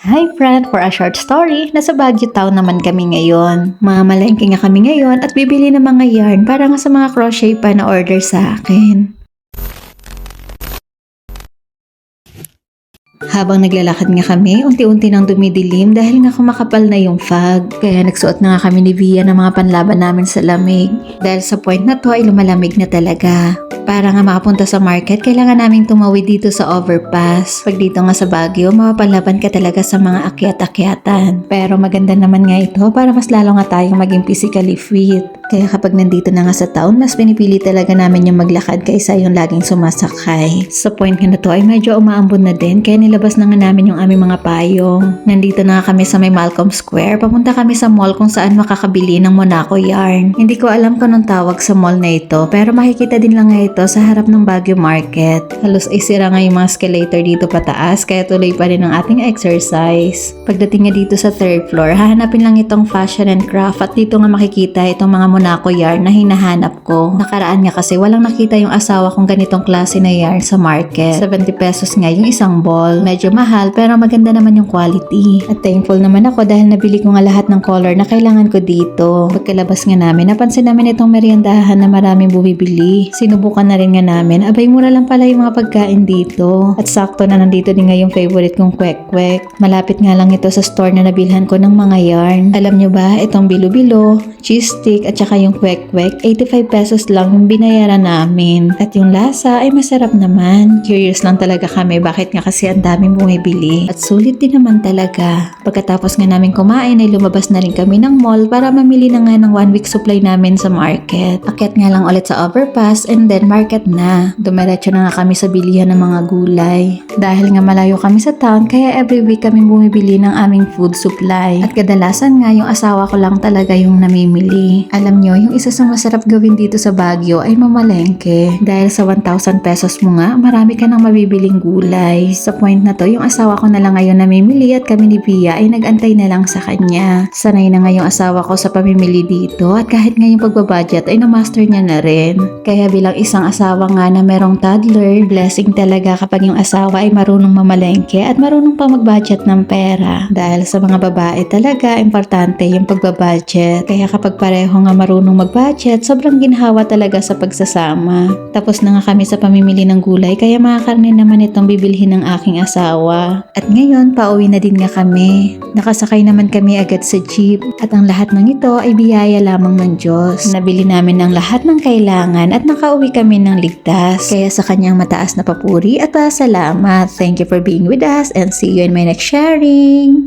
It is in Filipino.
Hi friend, for a short story, nasa Baguio Town naman kami ngayon. Mamalengke nga kami ngayon at bibili ng mga yarn para nga sa mga crochet pa na order sa akin. Habang naglalakad nga kami, unti-unti nang dumidilim dahil nga kumakapal na yung fog. Kaya nagsuot na nga kami ni Via ng mga panlaban namin sa lamig. Dahil sa point na to ay lumalamig na talaga. Para nga makapunta sa market, kailangan naming tumawid dito sa overpass. Pag dito nga sa Baguio, mapapalaban ka talaga sa mga akyat-akyatan. Pero maganda naman nga ito para mas lalo nga tayong maging physically fit. Kaya kapag nandito na nga sa town, mas pinipili talaga namin yung maglakad kaysa yung laging sumasakay. Sa point nga na to ay medyo umaambon na din, kaya nilabas na nga namin yung aming mga payong. Nandito na nga kami sa may Malcolm Square. Papunta kami sa mall kung saan makakabili ng Monaco yarn. Hindi ko alam kung anong tawag sa mall na ito, pero makikita din lang nga ito sa harap ng Baguio Market. Halos ay sira nga yung mga escalator dito pataas, kaya tuloy pa rin ang ating exercise. Pagdating nga dito sa third floor, hahanapin lang itong fashion and craft at dito nga makikita itong mga Monaco yarn na hinahanap ko. Nakaraan nga kasi walang nakita yung asawa kong ganitong klase na yarn sa market. 70 pesos nga yung isang ball. Medyo mahal pero maganda naman yung quality. At thankful naman ako dahil nabili ko nga lahat ng color na kailangan ko dito. Pagkalabas nga namin, napansin namin itong meriendahan na maraming bumibili. Sinubukan na rin nga namin, abay mura lang pala yung mga pagkain dito. At sakto na nandito din nga yung favorite kong kwek-kwek. Malapit nga lang ito sa store na nabilhan ko ng mga yarn. Alam nyo ba, itong bilo-bilo, cheese stick at saka yung kwek-kwek, 85 pesos lang yung binayaran namin. At yung lasa ay masarap naman. Curious lang talaga kami bakit nga kasi ang daming bumibili. At sulit din naman talaga. Pagkatapos nga namin kumain ay lumabas na rin kami ng mall para mamili na nga ng 1 week supply namin sa market. Akyat nga lang ulit sa overpass and then market na. Dumiretso na nga kami sa bilihan ng mga gulay. Dahil nga malayo kami sa town, kaya every week kami bumibili ng aming food supply. At kadalasan nga yung asawa ko lang talaga yung namimili. Alam nyo, yung isa sa masarap gawin dito sa Baguio ay mamalengke. Dahil sa 1,000 pesos mo nga, marami ka nang mabibiling gulay. Sa point na to, yung asawa ko na lang ngayon namimili at kami ni Via ay nag-antay na lang sa kanya. Sanay na nga yung asawa ko sa pamimili dito at kahit nga yung pagbabudget ay na-master niya na rin. Kaya bilang isang asawa nga na merong toddler, blessing talaga kapag yung asawa ay marunong mamalengke at marunong pa mag-budget ng pera. Dahil sa mga babae talaga, importante yung pagbabudget. Kaya kapag pareho nga marunong mag-budget, sobrang ginhawa talaga sa pagsasama. Tapos na nga kami sa pamimili ng gulay, kaya mga karne naman itong bibilhin ng aking asawa. At ngayon, pauwi na din nga kami. Nakasakay naman kami agad sa jeep. At ang lahat ng ito ay biyaya lamang ng Diyos. Nabili namin ng lahat ng kailangan at nakauwi kami ng ligtas. Kaya sa kanyang mataas na papuri at pasalamat. Thank you for being with us and see you in my next sharing.